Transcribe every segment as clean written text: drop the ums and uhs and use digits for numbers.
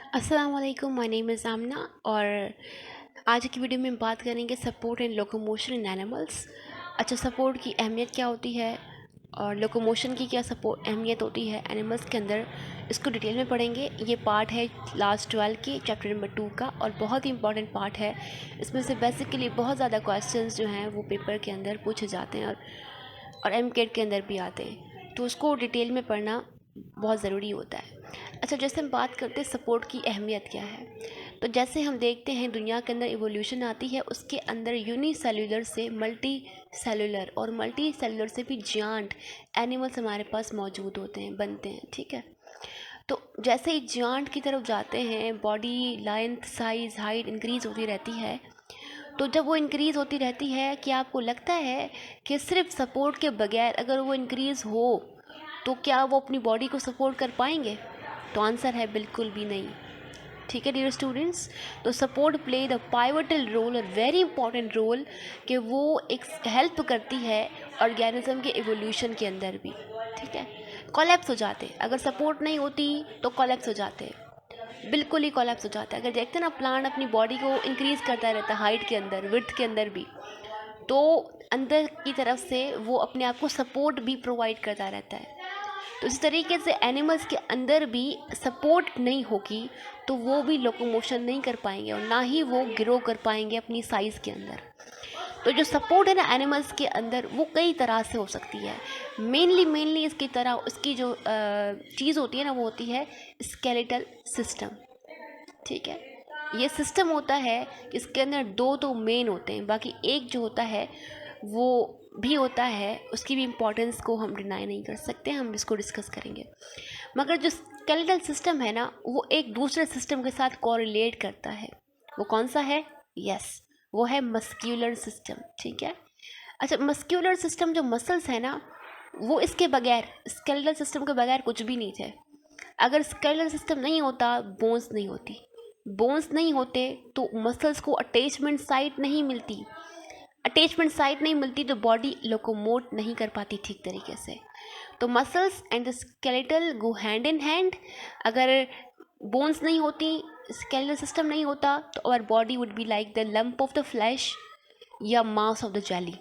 अस्सलाम वालेकुम, my name is आमना और आज की वीडियो में बात करेंगे support and locomotion in animals. अच्छा, सपोर्ट की अहमियत क्या होती है और लोकोमोशन की क्या सपोर्ट अहमियत होती है एनिमल्स के अंदर, इसको डिटेल में पढ़ेंगे। ये पार्ट है क्लास 12 के चैप्टर नंबर 2 का और बहुत ही इंपॉर्टेंट पार्ट है। इसमें से बेसिकली बहुत ज़्यादा क्वेश्चंस जो हैं वो पेपर के अंदर पूछे जाते हैं और एमकेट के अंदर भी आते हैं, तो उसको डिटेल में पढ़ना बहुत ज़रूरी होता है। अच्छा, जैसे हम बात करते हैं सपोर्ट की अहमियत क्या है, तो जैसे हम देखते हैं दुनिया के अंदर इवोल्यूशन आती है, उसके अंदर यूनिसेल्युलर से मल्टी सेलुलर और मल्टी सेलुलर से भी जियांट एनिमल्स हमारे पास मौजूद होते हैं, बनते हैं। ठीक है, तो जैसे ही जियांट की तरफ जाते हैं, body length, size, height increase होती रहती है। तो जब वो इंक्रीज़ होती रहती है, क्या आपको लगता है कि सिर्फ सपोर्ट के बगैर अगर वो इंक्रीज़ हो तो क्या वो अपनी बॉडी को सपोर्ट कर पाएंगे? तो आंसर है बिल्कुल भी नहीं। ठीक है डियर स्टूडेंट्स, तो support play the pivotal role और वेरी इंपॉर्टेंट रोल कि वो एक हेल्प करती है ऑर्गेनिज्म के इवोल्यूशन के अंदर भी। ठीक है, कोलैप्स हो जाते अगर सपोर्ट नहीं होती तो कोलैप्स हो जाते, बिल्कुल ही कोलैप्स हो जाता है। अगर देखते हैं ना, प्लांट अपनी बॉडी को इंक्रीज़ करता रहता है हाइट के अंदर, विड्थ के अंदर भी, तो अंदर की तरफ से वो अपने आप को सपोर्ट भी प्रोवाइड करता रहता है। तो इस तरीके से एनिमल्स के अंदर भी सपोर्ट नहीं होगी तो वो भी लोकोमोशन नहीं कर पाएंगे और ना ही वो ग्रो कर पाएंगे अपनी साइज़ के अंदर। तो जो सपोर्ट है ना एनिमल्स के अंदर, वो कई तरह से हो सकती है। मेनली इसकी तरह उसकी जो चीज़ होती है ना, वो होती है स्केलेटल सिस्टम। ठीक है, ये सिस्टम होता है, इसके अंदर दो तो मेन होते हैं, बाकी एक जो होता है वो भी होता है, उसकी भी इम्पोर्टेंस को हम डिनाई नहीं कर सकते, हम इसको डिस्कस करेंगे। मगर जो स्केलेटल सिस्टम है ना, वो एक दूसरे सिस्टम के साथ कोरिलेट करता है। वो कौन सा है? यस, वो है मस्क्यूलर सिस्टम। ठीक है, अच्छा, मस्क्यूलर सिस्टम जो मसल्स है ना, वो इसके बगैर, स्केलेटल सिस्टम के बगैर कुछ भी नहीं थे। अगर स्केलेटल सिस्टम नहीं होता, बोन्स नहीं होती, बोन्स नहीं होते तो मसल्स को अटैचमेंट साइट नहीं मिलती, अटैचमेंट साइट नहीं मिलती तो बॉडी लोकोमोट नहीं कर पाती ठीक तरीके से। तो muscles and the skeletal go hand in hand. अगर बोन्स नहीं होती, स्केलेटल सिस्टम नहीं होता, तो our body would be like the lump of the flesh या मास ऑफ द जेली।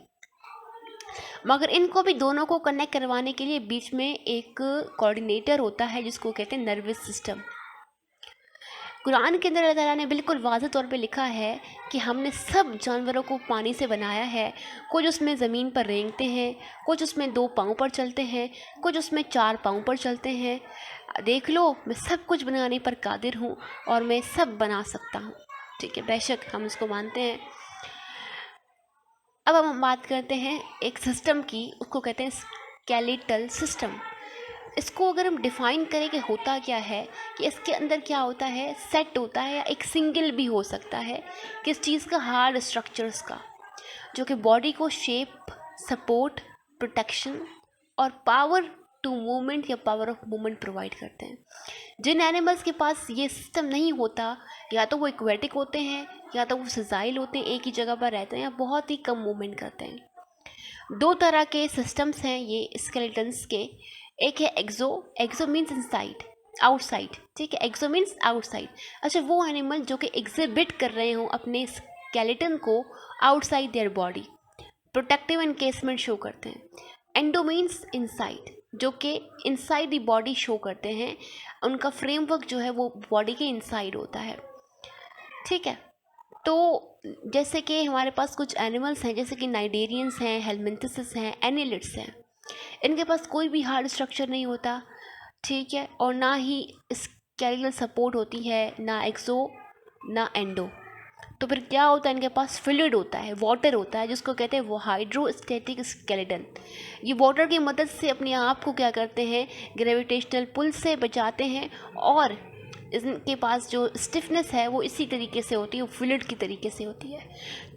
मगर इनको भी दोनों को कनेक्ट करवाने के लिए बीच में एक कोऑर्डिनेटर होता है जिसको कहते हैं नर्वस सिस्टम। कुरान के अंदर अल्लाह ताला ने बिल्कुल वाज़ेह तौर पे लिखा है कि हमने सब जानवरों को पानी से बनाया है। कुछ उसमें ज़मीन पर रेंगते हैं, कुछ उसमें 2 पाँव पर चलते हैं, कुछ उसमें 4 पाँव पर चलते हैं। देख लो, मैं सब कुछ बनाने पर कादिर हूँ और मैं सब बना सकता हूँ। ठीक है, बेशक हम इसको मानते हैं। अब हम बात करते हैं एक सिस्टम की, उसको कहते हैं स्केलेटल सिस्टम। इसको अगर हम डिफ़ाइन करें कि होता क्या है, कि इसके अंदर क्या होता है, सेट होता है या एक सिंगल भी हो सकता है, किस चीज़ का, हार्ड स्ट्रक्चर्स का, जो कि बॉडी को शेप, सपोर्ट, प्रोटेक्शन और पावर टू मूवमेंट या पावर ऑफ मूवमेंट प्रोवाइड करते हैं। जिन एनिमल्स के पास ये सिस्टम नहीं होता, या तो वो एक्वेटिक होते हैं या तो वो सजाइल होते हैं, एक ही जगह पर रहते हैं या बहुत ही कम मूवमेंट करते हैं। 2 तरह के सिस्टम्स हैं ये स्केलेटन्स के। एक है एक्सो, एक्सो मीन्स इनसाइड, आउटसाइड। ठीक है, एक्सो मीन्स आउटसाइड। अच्छा, वो एनिमल जो कि एग्जिबिट कर रहे हो अपने स्केलेटन को outside their body, protective encasement show करते हैं। एंडो मीन्स इनसाइड, जो कि इनसाइड दी बॉडी शो करते हैं, उनका फ्रेमवर्क जो है वो बॉडी के इनसाइड होता है। ठीक है, तो जैसे कि हमारे पास कुछ एनिमल्स हैं, जैसे कि नाइडेरियंस हैं, हेलमिंथेसिस हैं, एनिलिड्स हैं, इनके पास कोई भी हार्ड स्ट्रक्चर नहीं होता। ठीक है, और ना ही स्केलेटल सपोर्ट होती है, ना एक्सो ना एंडो। तो फिर क्या होता है, इनके पास फ्लूइड होता है, वाटर होता है, जिसको कहते हैं वो हाइड्रोस्टैटिक स्केलेटन। ये वाटर की मदद से अपने आप को क्या करते हैं, ग्रेविटेशनल पुल से बचाते हैं, और इनके पास जो स्टिफनेस है वो इसी तरीके से होती है, वो फ्लूइड की तरीके से होती है।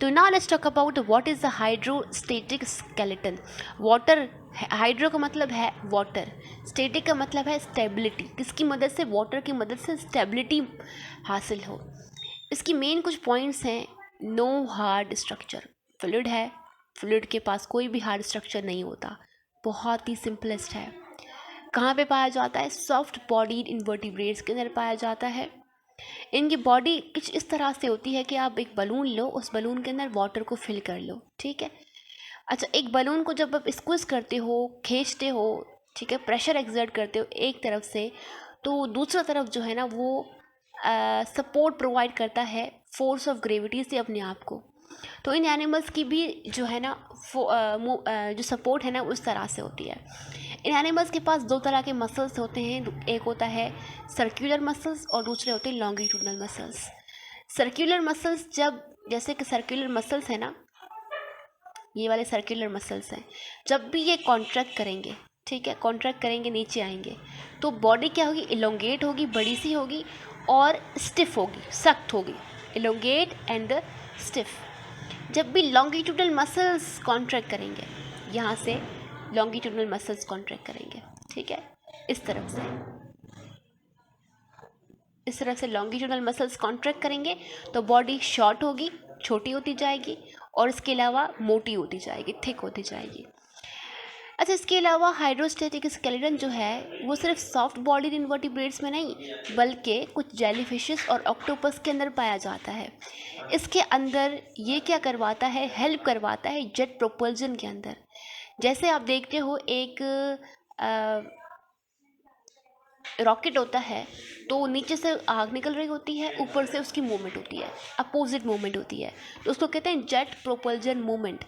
तो now let's talk about what is the hydrostatic skeleton. Water, hydro का मतलब है वाटर, स्टैटिक का मतलब है स्टेबिलिटी, किसकी मदद से, वाटर की मदद से स्टेबिलिटी हासिल हो। इसकी मेन कुछ पॉइंट्स हैं। नो हार्ड स्ट्रक्चर, फ्लूइड है, फ्लूइड के पास कोई भी हार्ड स्ट्रक्चर नहीं होता, बहुत ही सिंपलेस्ट है। कहाँ पे पाया जाता है, सॉफ्ट बॉडीड इन्वर्टिब्रेट्स के अंदर पाया जाता है। इनकी बॉडी कुछ इस तरह से होती है कि आप एक बलून लो, उस बलून के अंदर वाटर को फिल कर लो, ठीक है। अच्छा, एक बलून को जब आप स्क्वीज करते हो, खींचते हो, ठीक है, प्रेशर एक्सर्ट करते हो एक तरफ से, तो दूसरा तरफ जो है ना वो सपोर्ट प्रोवाइड करता है फोर्स ऑफ ग्रेविटी से अपने आप को। तो इन एनिमल्स की भी जो है ना जो सपोर्ट है ना उस तरह से होती है। इन एनिमल्स के पास दो तरह के मसल्स होते हैं, एक होता है सर्कुलर मसल्स और दूसरे होते हैं लॉन्गिट्यूडनल मसल्स। सर्कुलर मसल्स जब, जैसे कि सर्कुलर मसल्स है ना, ये वाले सर्कुलर मसल्स हैं, जब भी ये कॉन्ट्रैक्ट करेंगे, ठीक है, कॉन्ट्रैक्ट करेंगे, नीचे आएंगे, तो बॉडी क्या होगी, इलोंगेट होगी, बड़ी सी होगी और स्टिफ होगी, सख्त होगी, इलोंगेट एंड स्टिफ। जब भी लॉन्गिट्यूडनल मसल्स कॉन्ट्रैक्ट करेंगे, यहाँ से लॉन्गिट्यूडनल मसल्स कॉन्ट्रैक्ट करेंगे, ठीक है, इस तरफ से लॉन्गिट्यूडनल मसल्स कॉन्ट्रैक्ट करेंगे तो बॉडी शॉर्ट होगी, छोटी होती जाएगी, और इसके अलावा मोटी होती जाएगी, थिक होती जाएगी। अच्छा, इसके अलावा हाइड्रोस्टैटिक स्केलेटन जो है वो सिर्फ सॉफ्ट बॉडीड इनवर्टिब्रेट्स में नहीं बल्कि कुछ जेलीफिशेस और ऑक्टोपस के अंदर पाया जाता है। इसके अंदर ये क्या करवाता है, हेल्प करवाता है जेट प्रोपल्जन के अंदर। जैसे आप देखते हो एक रॉकेट होता है, तो नीचे से आग निकल रही होती है, ऊपर से उसकी मूवमेंट होती है, अपोजिट मूवमेंट होती है, तो उसको कहते हैं जेट प्रोपल्जन मूवमेंट।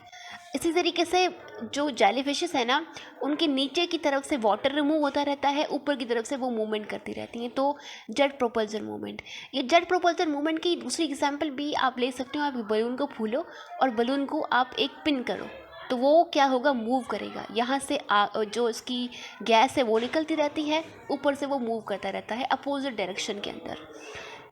इसी तरीके से जो जेलीफिशेस है ना, उनके नीचे की तरफ से वाटर रिमूव होता रहता है, ऊपर की तरफ से वो मूवमेंट करती रहती हैं, तो जेट प्रोपल्जन मूवमेंट। ये जेट प्रोपल्जन मूवमेंट की दूसरी एग्जांपल भी आप ले सकते हो। आप बलून को फूलो और बलून को आप एक पिन करो, तो वो क्या होगा, मूव करेगा। यहाँ से जो इसकी गैस है वो निकलती रहती है, ऊपर से वो मूव करता रहता है अपोजिट डायरेक्शन के अंदर।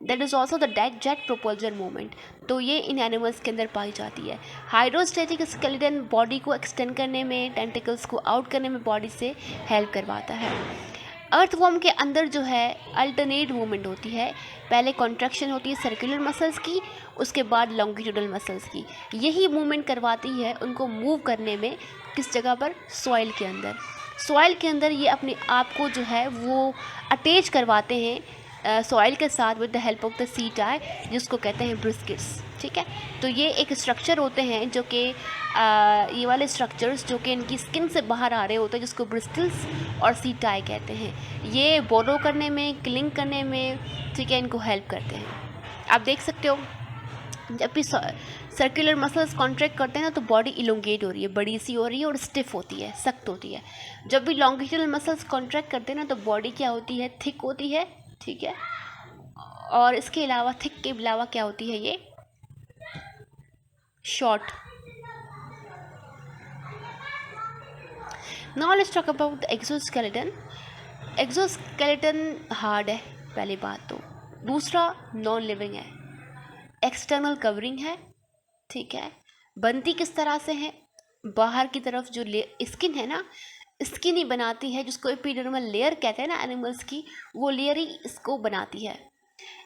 That is also the jet propulsion movement. तो ये इन एनिमल्स के अंदर पाई जाती है। हाइड्रोस्टैटिक स्केलेटन बॉडी को एक्सटेंड करने में, टेंटिकल्स को आउट करने में बॉडी से हेल्प करवाता है। अर्थवॉर्म के अंदर जो है अल्टरनेट मूवमेंट होती है, पहले कॉन्ट्रैक्शन होती है सर्कुलर मसल्स की, उसके बाद लॉन्गिट्यूडनल मसल्स की। यही मूवमेंट करवाती है उनको मूव करने में, किस जगह पर, सॉइल के अंदर। सॉइल के अंदर ये अपने आप को जो है वो अटैच करवाते हैं सॉइल के साथ with the help of the setae, जिसको कहते हैं ब्रिस्किट्स, ठीक है। तो ये एक स्ट्रक्चर होते हैं जो कि ये वाले स्ट्रक्चर्स जो कि इनकी स्किन से बाहर आ रहे होते हैं, जिसको ब्रिस्टल्स और सी टाई कहते हैं। ये बोरो करने में, क्लिंग करने में, ठीक है, इनको हेल्प करते हैं। आप देख सकते हो जब भी सर्कुलर मसल्स कॉन्ट्रैक्ट करते हैं ना, तो बॉडी इलोंगेट हो रही है, बड़ी सी हो रही है और स्टिफ होती है, सख्त होती है। जब भी लॉन्गिट्यूडनल मसल्स कॉन्ट्रैक्ट करते हैं ना, तो बॉडी क्या होती है, थिक होती है, ठीक है। और इसके अलावा, थिक के अलावा क्या होती है, ये short. Now let's talk about the exoskeleton. Exoskeleton hard है, पहली बात तो। दूसरा, नॉन लिविंग है, एक्सटर्नल कवरिंग है, ठीक है। बनती किस तरह से है, बाहर की तरफ जो स्किन है ना, स्किन ही बनाती है, जिसको एपिडर्मल लेयर कहते हैं ना एनिमल्स की, वो लेयर ही इसको बनाती है।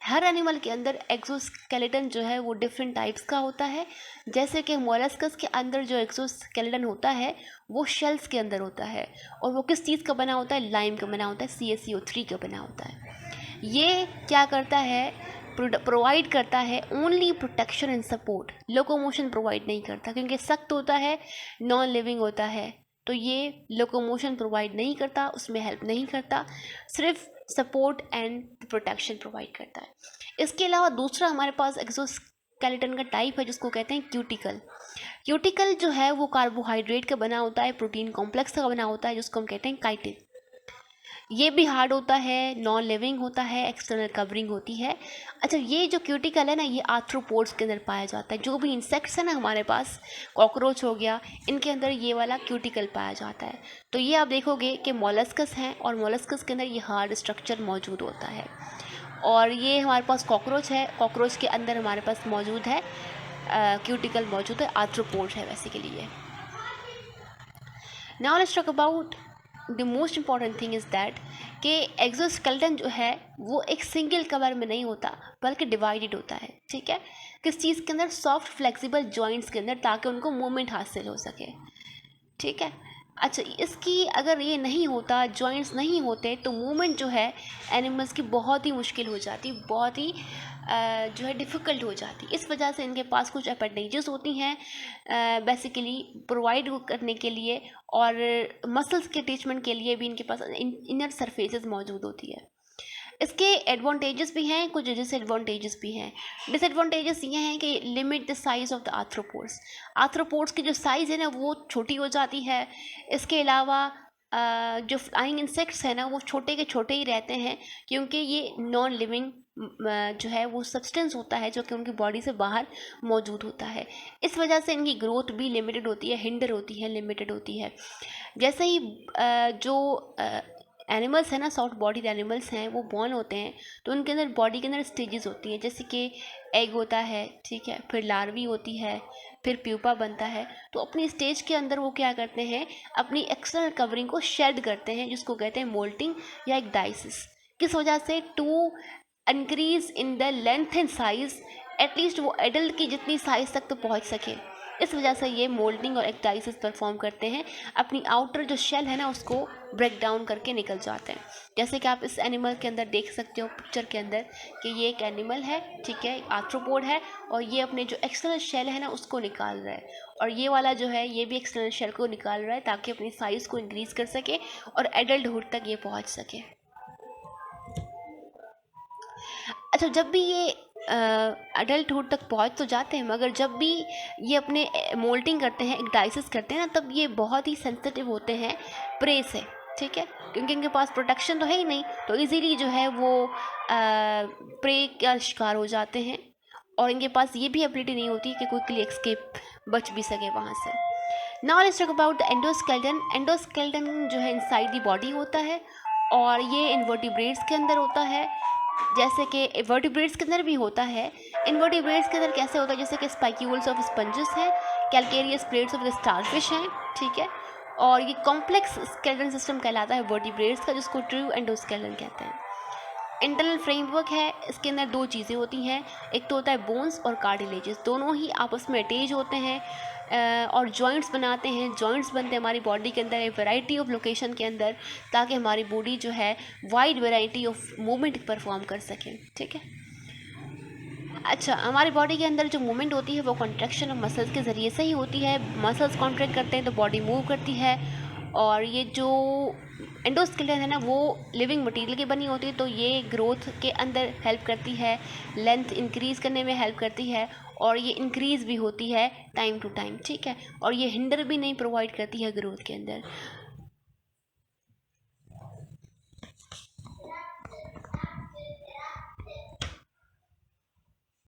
हर एनिमल के अंदर एक्सोस्केलेटन जो है वो डिफरेंट टाइप्स का होता है। जैसे कि मोलस्कस के अंदर जो एक्सोस्केलेटन होता है वो शेल्स के अंदर होता है, और वो किस चीज़ का बना होता है, लाइम का बना होता है, CaCO3 का बना होता है। ये क्या करता है, प्रोवाइड करता है only protection and support, locomotion provide नहीं करता, क्योंकि सख्त होता है, नॉन लिविंग होता है, तो ये लोकोमोशन प्रोवाइड नहीं करता, उसमें हेल्प नहीं करता, सिर्फ सपोर्ट एंड प्रोटेक्शन प्रोवाइड करता है। इसके अलावा दूसरा हमारे पास एक्सोस्केलेटन का टाइप है, जिसको कहते हैं क्यूटिकल। क्यूटिकल जो है वो कार्बोहाइड्रेट का बना होता है, प्रोटीन कॉम्प्लेक्स का बना होता है, जिसको हम कहते हैं काइटिन। ये भी हार्ड होता है, नॉन लिविंग होता है, एक्सटर्नल कवरिंग होती है। अच्छा, ये जो क्यूटिकल है ना, ये आर्थ्रोपोड्स के अंदर पाया जाता है। जो भी इंसेक्ट्स है ना हमारे पास, कॉकरोच हो गया, इनके अंदर ये वाला क्यूटिकल पाया जाता है। तो ये आप देखोगे कि मोलस्कस हैं, और मोलस्कस के अंदर ये हार्ड स्ट्रक्चर मौजूद होता है। और ये हमारे पास कॉकरोच है, कॉकरोच के अंदर हमारे पास मौजूद है क्यूटिकल मौजूद है, आर्थ्रोपोड है वैसे के लिए। Now let's talk about the most important thing is that कि एक्सोस्केलेटन जो है वो एक सिंगल कवर में नहीं होता, बल्कि डिवाइडेड होता है, ठीक है। किस चीज़ के अंदर, सॉफ्ट फ्लेक्सिबल जॉइंट्स के अंदर, ताकि उनको मूवमेंट हासिल हो सके, ठीक है। अच्छा, इसकी अगर ये नहीं होता, जॉइंट्स नहीं होते, तो मूवमेंट जो है एनिमल्स की बहुत ही मुश्किल हो जाती, बहुत ही जो है डिफ़िकल्ट हो जाती। इस वजह से इनके पास कुछ अपेंडेजेस होती हैं बेसिकली प्रोवाइड करने के लिए, और मसल्स के अटैचमेंट के लिए भी इनके पास इनर सरफेसेस मौजूद होती है। इसके एडवांटेजेस भी हैं, कुछ डिसएडवांटेजेस भी हैं। डिसएडवांटेजेस ये हैं कि limit the size of the arthropods. Arthropods की जो साइज़ है ना वो छोटी हो जाती है। इसके अलावा जो फ्लाइंग इंसेक्ट्स हैं ना वो छोटे के छोटे ही रहते हैं, क्योंकि ये नॉन लिविंग जो है वो सब्सटेंस होता है जो कि उनकी बॉडी से बाहर मौजूद होता है। इस वजह से इनकी ग्रोथ भी लिमिटेड होती है, हिंडर होती है, लिमिटेड होती है। जैसे ही जो एनिमल्स हैं ना, सॉफ्ट बॉडीड एनिमल्स हैं, वो बॉर्न होते हैं तो उनके अंदर बॉडी के अंदर स्टेजेस होती हैं, जैसे कि एग होता है, ठीक है, फिर लार्वी होती है, फिर प्यूपा बनता है। तो अपनी स्टेज के अंदर वो क्या करते हैं, अपनी एक्सटर्नल कवरिंग को शेड करते हैं, जिसको कहते हैं मोल्टिंग या एक डाइसिस। किस वजह से, to increase in the length and size, at least वो एडल्ट की जितनी साइज तक तो पहुंच सके। इस वजह से ये मोल्डिंग और एक्टाइसिस परफॉर्म करते हैं, अपनी आउटर जो शेल है ना उसको ब्रेक डाउन करके निकल जाते हैं। जैसे कि आप इस एनिमल के अंदर देख सकते हो पिक्चर के अंदर कि ये एक एनिमल है, ठीक है, आर्थ्रोपोड है, और ये अपने जो एक्सटर्नल शेल है ना उसको निकाल रहा है, और ये वाला जो है ये भी एक्सटर्नल शेल को निकाल रहा है ताकि अपनी साइज़ को इंक्रीज़ कर सके और एडल्टहुड तक ये पहुँच सके। अच्छा, जब भी ये अडल्टहुड तक पहुंच तो जाते हैं, मगर जब भी ये अपने मोल्टिंग करते हैं, एक्टाइसिस करते हैं ना, तब ये बहुत ही सेंसिटिव होते हैं प्रे से, ठीक है, क्योंकि इनके पास प्रोटेक्शन तो है ही नहीं, तो इजीली जो है वो प्रे का शिकार हो जाते हैं, और इनके पास ये भी एबिलिटी नहीं होती कि क्विकली एस्केप बच भी सके वहाँ से। Now let's talk about the endoskeleton. Endoskeleton जो है इनसाइड दी बॉडी होता है, और ये इनवर्टिब्रेट्स के अंदर होता है, जैसे कि वर्टिब्रेट्स के अंदर भी होता है। इनवर्टिब्रेट्स के अंदर कैसे होता है, जैसे कि स्पाइक्यूल्स ऑफ स्पंजेस हैं, calcareous plates of the starfish हैं, ठीक है, और ये कॉम्प्लेक्स स्केलेटन सिस्टम कहलाता है वर्टिब्रेट्स का, जिसको ट्रू एंडोस्केलेटन कहते हैं। इंटरनल फ्रेमवर्क है, इसके अंदर दो चीज़ें होती हैं, एक तो होता है बोन्स और कार्टिलेजेस, दोनों ही आपस में अटैच होते हैं और जॉइंट्स बनाते हैं। जॉइंट्स बनते हैं हमारी बॉडी के अंदर एक वैरायटी ऑफ लोकेशन के अंदर, ताकि हमारी बॉडी जो है wide variety of movement perform कर सके, ठीक है। अच्छा, हमारी बॉडी के अंदर जो मूवमेंट होती है वो कॉन्ट्रैक्शन ऑफ मसल्स के ज़रिए से ही होती है। मसल्स कॉन्ट्रैक्ट करते हैं तो बॉडी मूव करती है, और ये जो एंडोस्केलेटन है ना वो लिविंग मटेरियल की बनी होती है, तो ये ग्रोथ के अंदर हेल्प करती है, लेंथ इंक्रीज़ करने में हेल्प करती है, और ये इंक्रीज़ भी होती है टाइम टू टाइम, ठीक है, और ये हिंडर भी नहीं प्रोवाइड करती है ग्रोथ के अंदर।